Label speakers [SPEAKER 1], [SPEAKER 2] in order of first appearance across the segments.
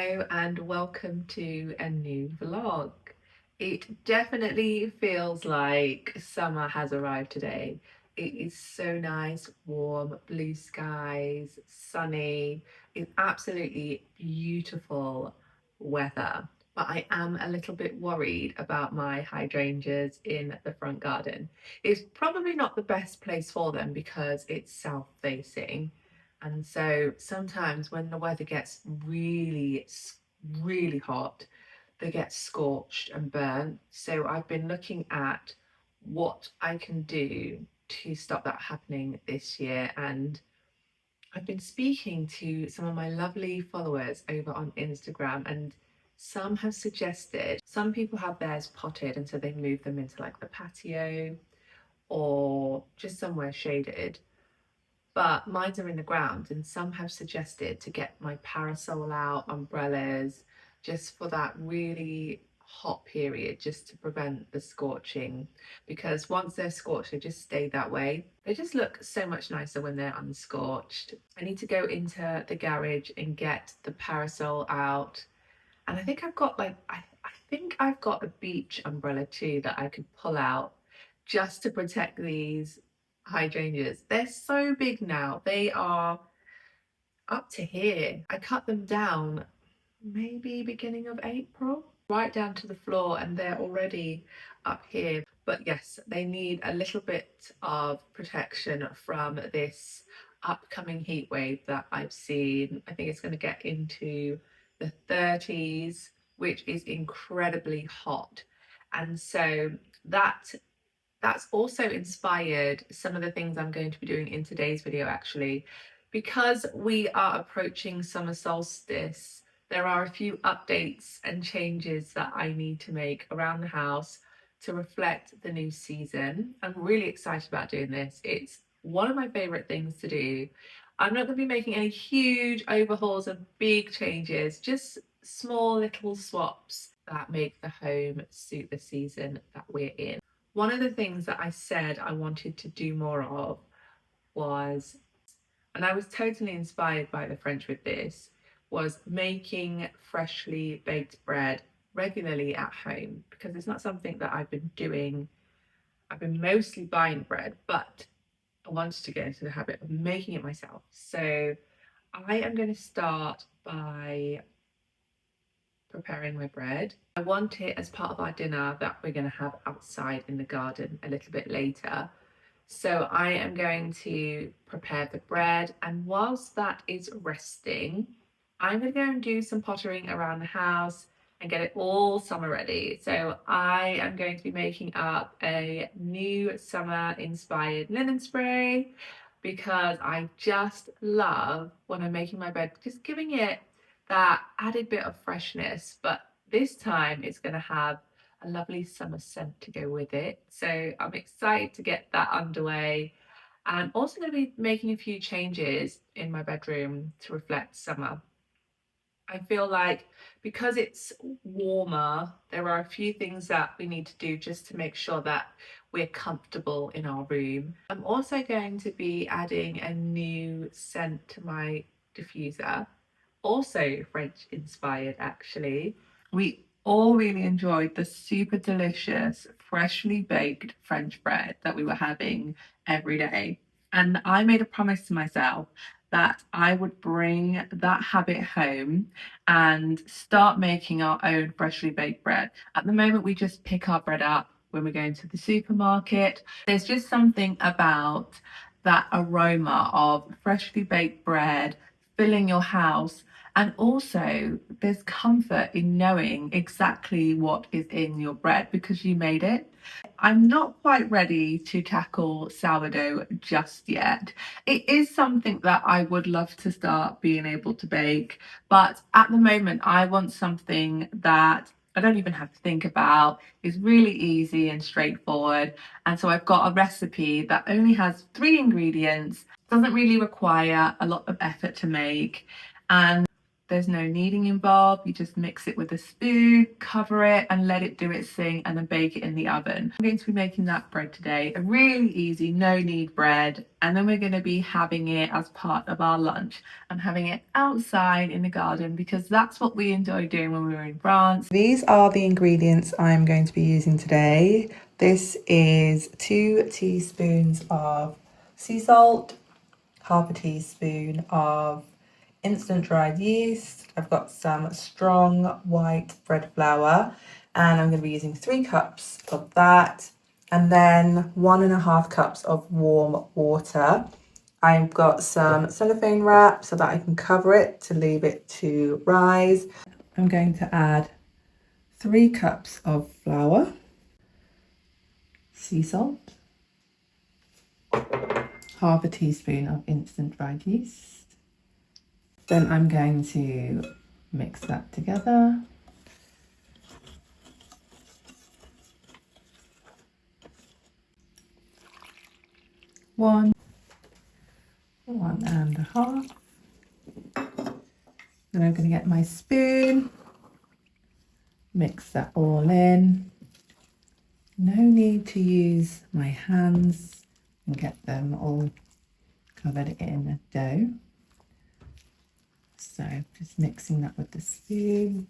[SPEAKER 1] Hello and welcome to a new vlog. It definitely feels like summer has arrived today. It is so nice, warm, blue skies, sunny. It's absolutely beautiful weather. But I am a little bit worried about my hydrangeas in the front garden. It's probably not the best place for them because it's south facing. And so sometimes when the weather gets really hot, they get scorched and burnt. So I've been looking at what I can do to stop that happening this year. And I've been speaking to some of my lovely followers over on Instagram, and some have suggested some people have theirs potted and so they move them into like the patio or just somewhere shaded, but mines are in the ground, and some have suggested to get my parasol out, umbrellas, just for that really hot period, just to prevent the scorching, because once they're scorched they just stay that way. They just look so much nicer when they're unscorched. I need to go into the garage and get the parasol out, and I think I've got I think I've got a beach umbrella too that I could pull out just to protect these hydrangeas. They're so big now. They are up to here. I cut them down maybe beginning of April, right down to the floor, and they're already up here. But yes, they need a little bit of protection from this upcoming heat wave that I've seen. I think it's going to get into the 30s, which is incredibly hot. And so that's also inspired some of the things I'm going to be doing in today's video, actually. Because we are approaching summer solstice, there are a few updates and changes that I need to make around the house to reflect the new season. I'm really excited about doing this. It's one of my favorite things to do. I'm not going to be making any huge overhauls and big changes, just small little swaps that make the home suit the season that we're in. One of the things that I said I wanted to do more of was, and I was totally inspired by the French with this, was making freshly baked bread regularly at home, because it's not something that I've been doing. I've been mostly buying bread, but I wanted to get into the habit of making it myself. So I am going to start by preparing my bread. I want it as part of our dinner that we're going to have outside in the garden a little bit later. So I am going to prepare the bread, and whilst that is resting, I'm going to go and do some pottering around the house and get it all summer ready. So I am going to be making up a new summer inspired linen spray, because I just love, when I'm making my bed, just giving it that added bit of freshness, but this time it's going to have a lovely summer scent to go with it. So I'm excited to get that underway. And I'm also going to be making a few changes in my bedroom to reflect summer. I feel like because it's warmer, there are a few things that we need to do just to make sure that we're comfortable in our room. I'm also going to be adding a new scent to my diffuser, also French inspired actually. We all really enjoyed the super delicious, freshly baked French bread that we were having every day. And I made a promise to myself that I would bring that habit home and start making our own freshly baked bread. At the moment, we just pick our bread up when we're going to the supermarket. There's just something about that aroma of freshly baked bread filling your house. And also, there's comfort in knowing exactly what is in your bread because you made it. I'm not quite ready to tackle sourdough just yet. It is something that I would love to start being able to bake, but at the moment, I want something that I don't even have to think about, is really easy and straightforward. And so I've got a recipe that only has 3 ingredients, doesn't really require a lot of effort to make, and There's no kneading involved. You just mix it with a spoon, cover it and let it do its thing, and then bake it in the oven. I'm going to be making that bread today, a really easy no-knead bread, and then we're going to be having it as part of our lunch and having it outside in the garden because that's what we enjoy doing when we were in France.
[SPEAKER 2] These are the ingredients I'm going to be using today. This is 2 teaspoons of sea salt, half a teaspoon of instant dried yeast. I've got some strong white bread flour, and I'm going to be using 3 cups of that, and then 1.5 cups of warm water. I've got some cellophane wrap so that I can cover it to leave it to rise. I'm going to add 3 cups of flour, sea salt, half a teaspoon of instant dried yeast. Then I'm going to mix that together. One and a half. Then I'm going to get my spoon, mix that all in. No need to use my hands and get them all covered in dough. So just mixing that with the spoon.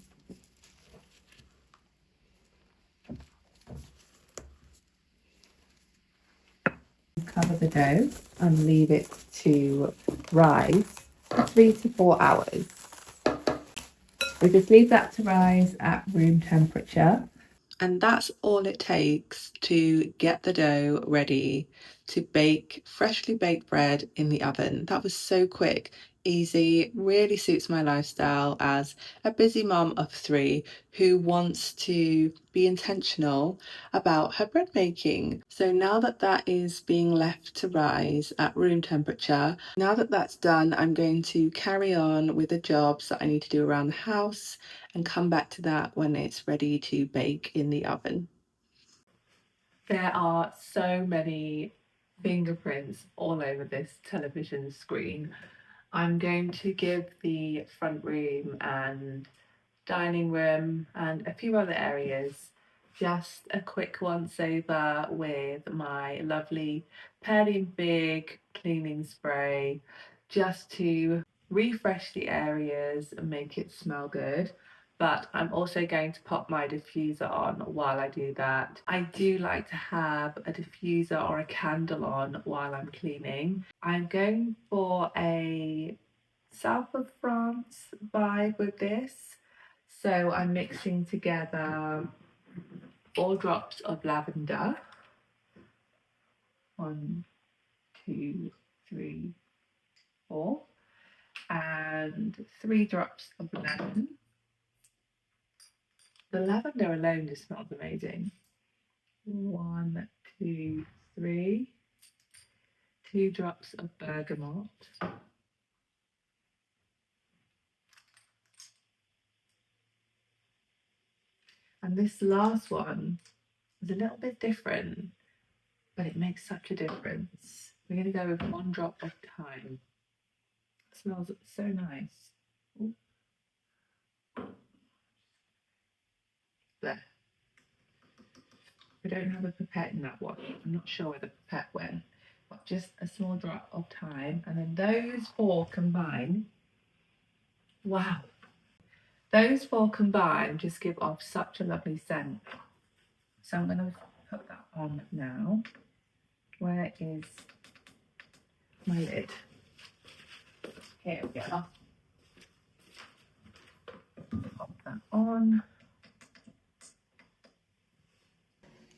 [SPEAKER 2] Cover the dough and leave it to rise for 3 to 4 hours. We just leave that to rise at room temperature. And that's all it takes to get the dough ready to bake freshly baked bread in the oven. That was so quick, easy, really suits my lifestyle as a busy mum of 3 who wants to be intentional about her bread making. So now that that is being left to rise at room temperature, now that that's done, I'm going to carry on with the jobs that I need to do around the house and come back to that when it's ready to bake in the oven. There are so many fingerprints all over this television screen. I'm going to give the front room and dining room and a few other areas just a quick once over with my lovely Purdy & Fig cleaning spray, just to refresh the areas and make it smell good. But I'm also going to pop my diffuser on while I do that. I do like to have a diffuser or a candle on while I'm cleaning. I'm going for a south of France vibe with this. So I'm mixing together 4 drops of lavender. 1, 2, 3, 4. And 3 drops of lemon. The lavender alone just smells amazing. 1, 2, 3. 2 drops of bergamot. And this last one is a little bit different, but it makes such a difference. We're going to go with 1 drop of thyme. It smells so nice. Ooh. There. We don't have a pipette in that one. I'm not sure where the pipette went, but just a small drop of thyme. And then those 4 combine. Wow. Those 4 combined just give off such a lovely scent. So I'm going to put that on now. Where is my lid? Here we go. Pop that on.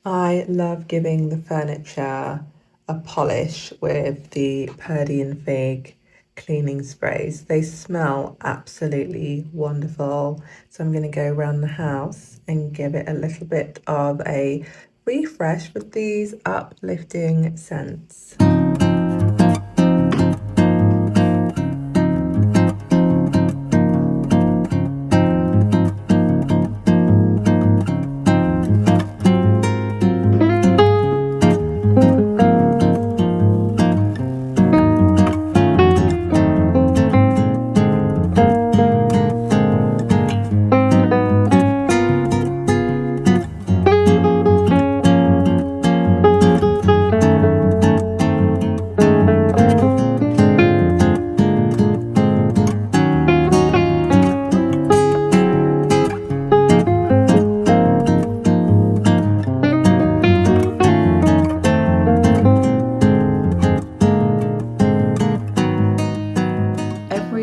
[SPEAKER 2] I love giving the furniture a polish with the Purdy & Fig cleaning sprays. They smell absolutely wonderful. So I'm going to go around the house and give it a little bit of a refresh with these uplifting scents.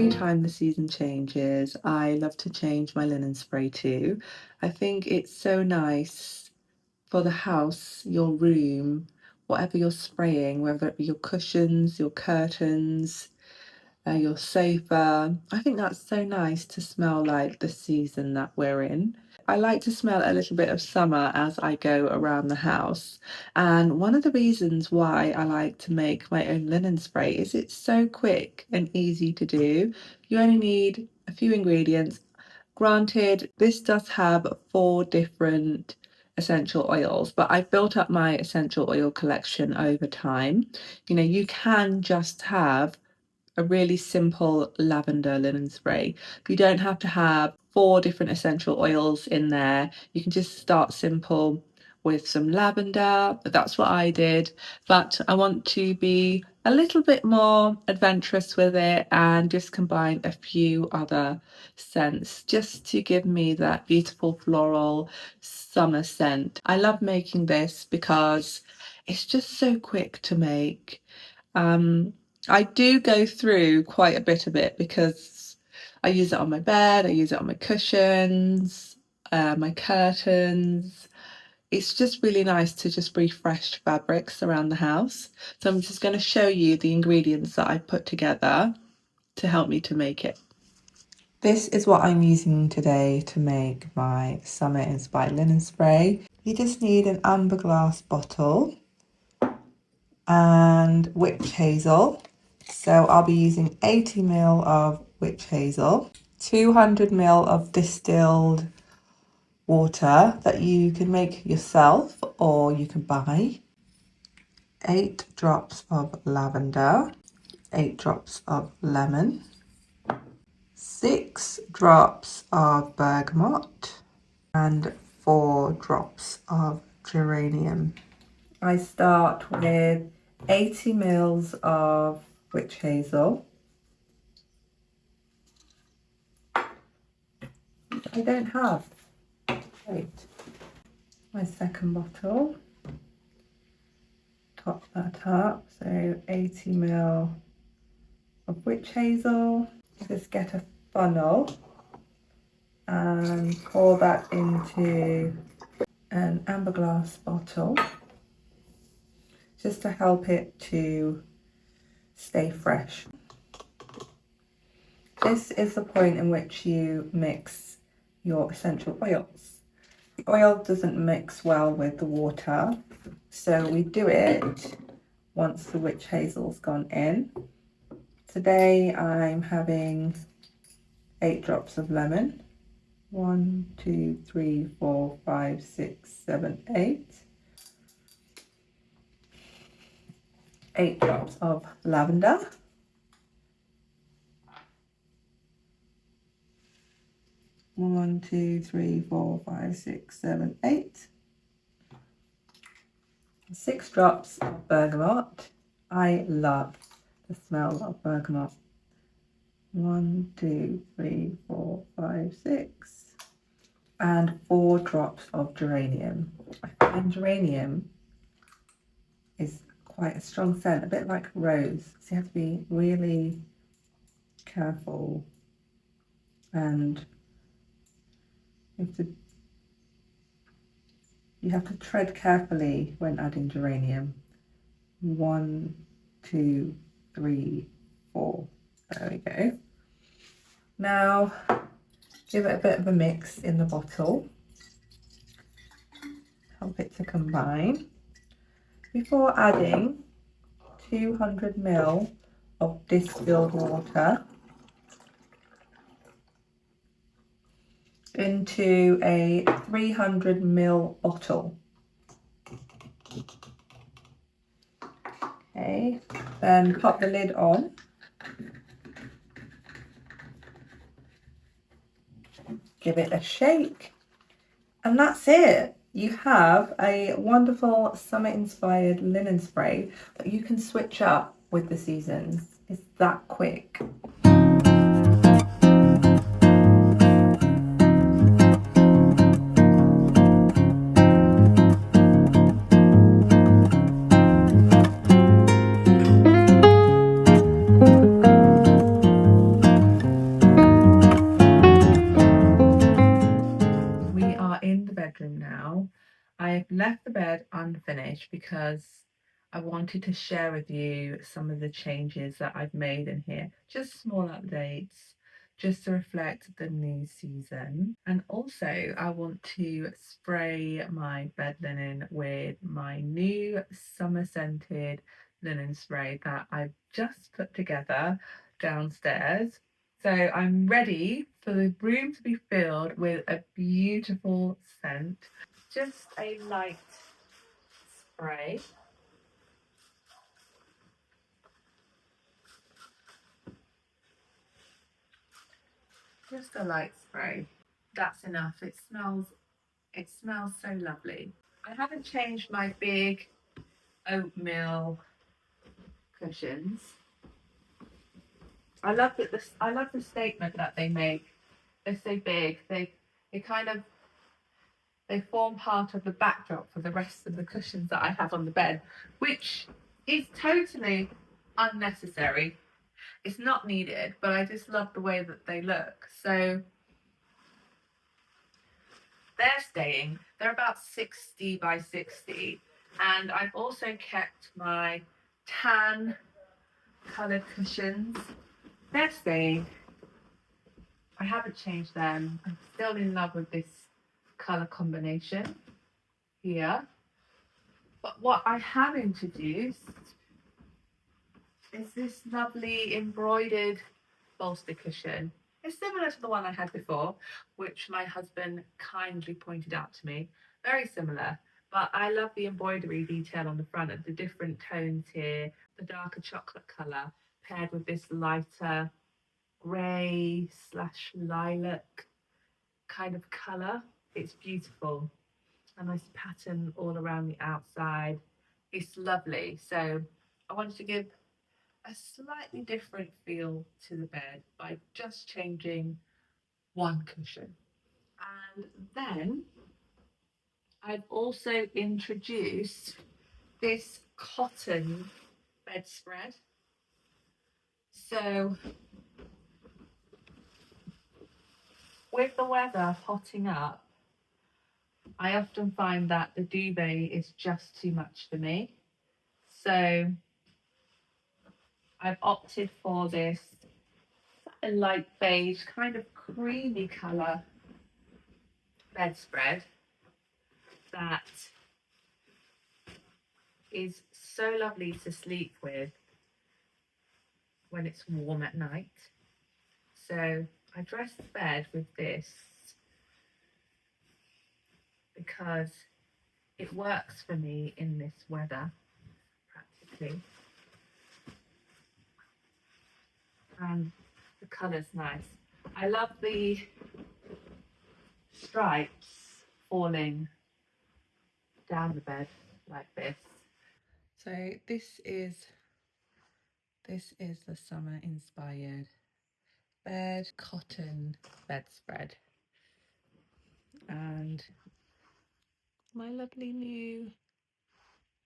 [SPEAKER 3] every time the season changes, I love to change my linen spray too. I think it's so nice for the house, your room, whatever you're spraying, whether it be your cushions, your curtains, your sofa. I think that's so nice to smell like the season that we're in. I like to smell a little bit of summer as I go around the house. And one of the reasons why I like to make my own linen spray is it's so quick and easy to do. You only need a few ingredients. Granted, this does have 4 different essential oils, but I've built up my essential oil collection over time. You know, you can just have a really simple lavender linen spray. You don't have to have 4 different essential oils in there. You can just start simple with some lavender. That's what I did, but I want to be a little bit more adventurous with it and just combine a few other scents just to give me that beautiful floral summer scent. I love making this because it's just so quick to make. I do go through quite a bit of it because I use it on my bed, I use it on my cushions, my curtains. It's just really nice to just refresh fabrics around the house. So I'm just going to show you the ingredients that I put together to help me to make it.
[SPEAKER 2] This is what I'm using today to make my summer inspired linen spray. You just need an amber glass bottle and witch hazel. So I'll be using 80 ml of witch hazel, 200 ml of distilled water that you can make yourself or you can buy, 8 drops of lavender, 8 drops of lemon, 6 drops of bergamot, and 4 drops of geranium. I start with 80 ml of witch hazel. I don't have. Wait. My second bottle. Top that up. So 80 ml of witch hazel. Just get a funnel and pour that into an amber glass bottle just to help it to stay fresh. This is the point in which you mix your essential oils. The oil doesn't mix well with the water, so we do it once the witch hazel's gone in. Today I'm having 8 drops of lemon. 1, 2, 3, 4, 5, 6, 7, 8. 8 drops of lavender. 1, 2, 3, 4, 5, 6, 7, 8. 6 drops of bergamot. I love the smell of bergamot. 1, 2, 3, 4, 5, 6. And 4 drops of geranium. I find geranium is quite a strong scent, a bit like rose. So you have to be really careful and you have to tread carefully when adding geranium. 1, 2, 3, 4. There we go. Now give it a bit of a mix in the bottle. Help it to combine. Before adding 200 ml of distilled water into a 300 ml bottle. Okay, then pop the lid on. Give it a shake, and that's it. You have a wonderful summer inspired linen spray that you can switch up with the seasons. It's that quick.
[SPEAKER 1] left the bed unfinished because I wanted to share with you some of the changes that I've made in here. Just small updates, just to reflect the new season. And also I want to spray my bed linen with my new summer scented linen spray that I've just put together downstairs. So I'm ready for the room to be filled with a beautiful scent. Just a light spray. Just a light spray. That's enough. It smells so lovely. I haven't changed my big oatmeal cushions. I love the statement that they make. They're so big. They form part of the backdrop for the rest of the cushions that I have on the bed, which is totally unnecessary. It's not needed, but I just love the way that they look. So they're staying. They're about 60 by 60. And I've also kept my tan coloured cushions. They're staying. I haven't changed them. I'm still in love with this colour combination here. But what I have introduced is this lovely embroidered bolster cushion. It's similar to the one I had before, which my husband kindly pointed out to me. Very similar, but I love the embroidery detail on the front of the different tones here. The darker chocolate colour paired with this lighter grey / lilac kind of colour. It's beautiful. A nice pattern all around the outside. It's lovely. So I wanted to give a slightly different feel to the bed by just changing one cushion. And then I've also introduced this cotton bedspread. So with the weather hotting up, I often find that the duvet is just too much for me. So I've opted for this a light beige, kind of creamy colour bedspread that is so lovely to sleep with when it's warm at night. So I dressed the bed with this because it works for me in this weather practically. And the colour's nice. I love the stripes falling down the bed like this. So this is the summer inspired bed cotton bedspread, and my lovely new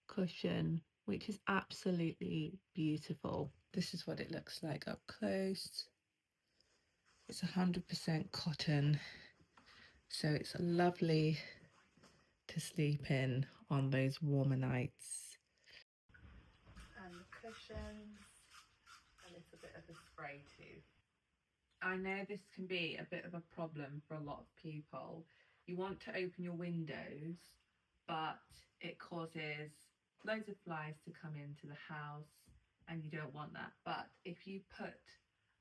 [SPEAKER 1] cushion, which is absolutely beautiful. This is what it looks like up close. It's 100% cotton, so it's lovely to sleep in on those warmer nights. And the cushions, a little bit of a spray too. I know this can be a bit of a problem for a lot of people. You want to open your windows, but it causes loads of flies to come into the house, and you don't want that. But if you put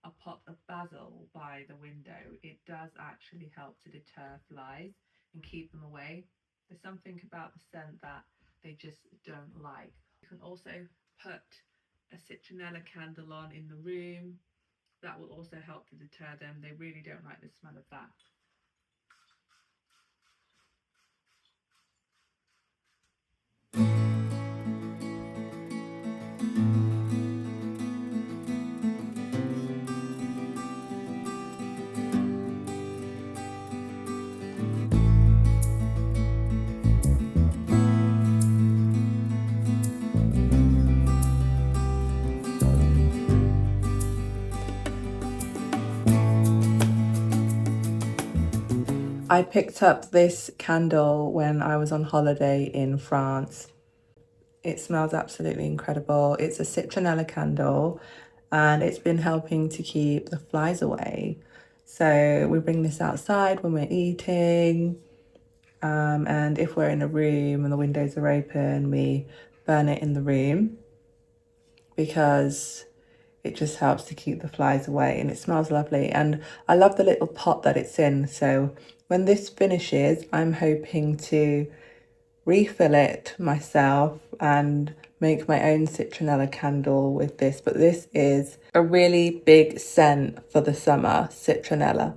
[SPEAKER 1] a pot of basil by the window, it does actually help to deter flies and keep them away. There's something about the scent that they just don't like. You can also put a citronella candle on in the room. That will also help to deter them. They really don't like the smell of that.
[SPEAKER 3] I picked up this candle when I was on holiday in France. It smells absolutely incredible. It's a citronella candle and it's been helping to keep the flies away. So we bring this outside when we're eating, and if we're in a room and the windows are open, we burn it in the room because it just helps to keep the flies away, and it smells lovely. And I love the little pot that it's in. So when this finishes, I'm hoping to refill it myself and make my own citronella candle with this. But this is a really big scent for the summer, citronella.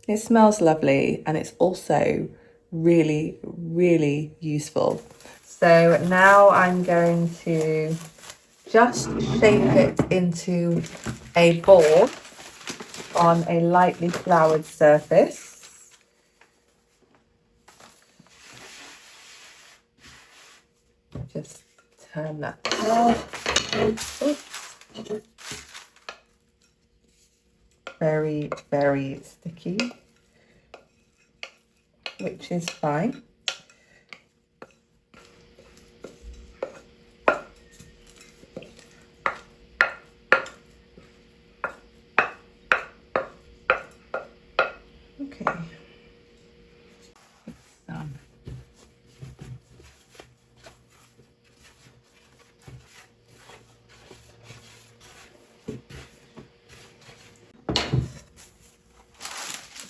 [SPEAKER 3] It smells lovely and it's also really, really useful. So now I'm going to just shape it into a ball on a lightly floured surface. Just turn that off. Very, very sticky, which is fine. Okay. It's done.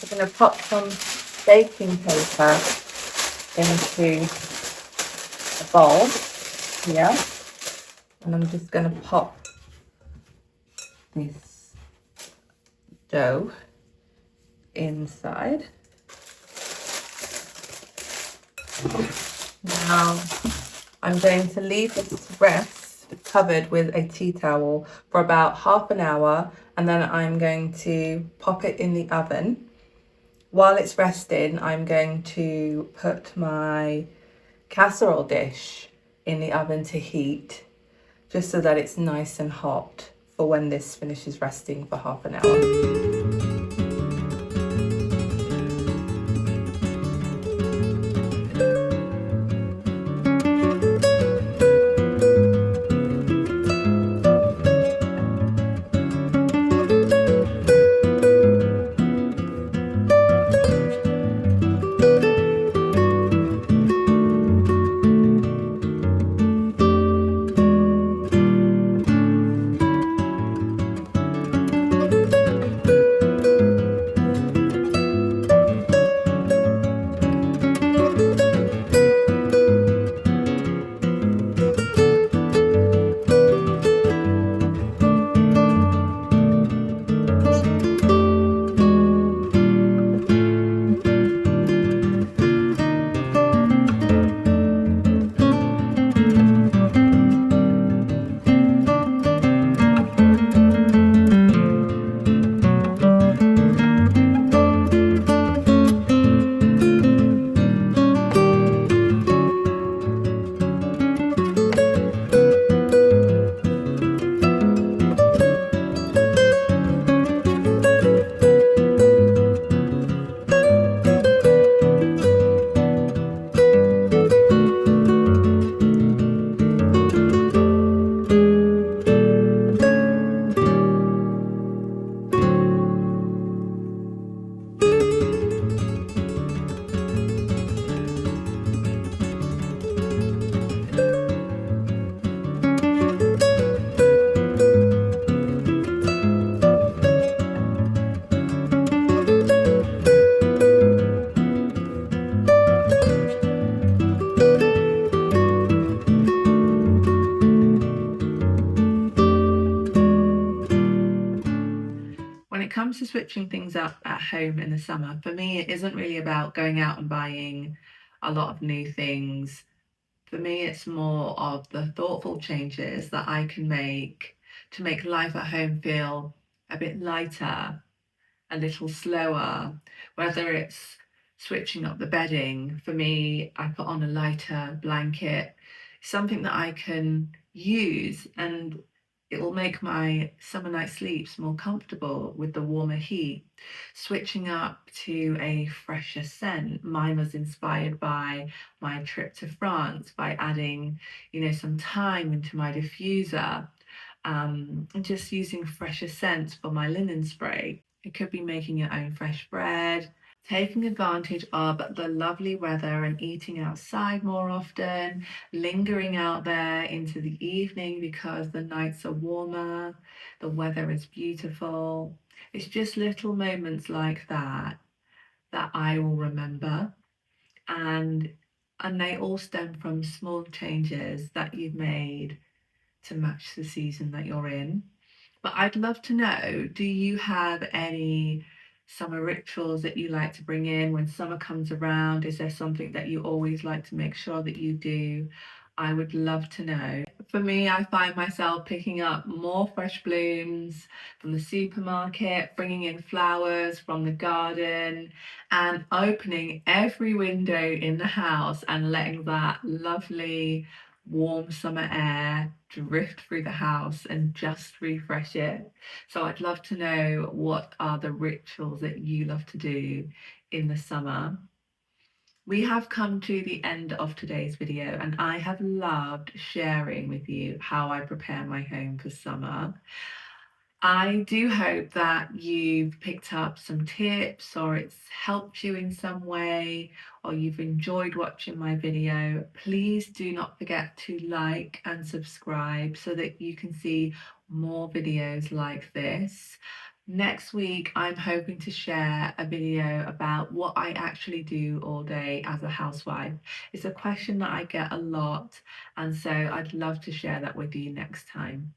[SPEAKER 3] We're going to pop some baking paper into a bowl here, and I'm just going to pop this dough inside. Now I'm going to leave this to rest covered with a tea towel for about half an hour, and then I'm going to pop it in the oven. While it's resting, I'm going to put my casserole dish in the oven to heat, just so that it's nice and hot for when this finishes resting for half an hour.
[SPEAKER 1] When it comes to switching things up at home in the summer, for me, it isn't really about going out and buying a lot of new things. For me, it's more of the thoughtful changes that I can make to make life at home feel a bit lighter, a little slower, whether it's switching up the bedding. For me, I put on a lighter blanket, something that I can use, and It will make my summer night sleeps more comfortable with the warmer heat. Switching up to a fresher scent. Mine was inspired by my trip to France by adding, some thyme into my diffuser, and just using fresher scents for my linen spray. It could be making your own fresh bread, taking advantage of the lovely weather and eating outside more often, lingering out there into the evening because the nights are warmer, the weather is beautiful. It's just little moments like that that I will remember, and they all stem from small changes that you've made to match the season that you're in. But I'd love to know, do you have any summer rituals that you like to bring in when summer comes around? Is there something that you always like to make sure that you do? I would love to know. For me, I find myself picking up more fresh blooms from the supermarket, bringing in flowers from the garden, and opening every window in the house and letting that lovely warm summer air drift through the house and just refresh it. So I'd love to know, what are the rituals that you love to do in the summer? We have come to the end of today's video, and I have loved sharing with you how I prepare my home for summer. I do hope that you've picked up some tips, or it's helped you in some way, or you've enjoyed watching my video. Please do not forget to like and subscribe so that you can see more videos like this. Next week, I'm hoping to share a video about what I actually do all day as a housewife. It's a question that I get a lot, and so I'd love to share that with you next time.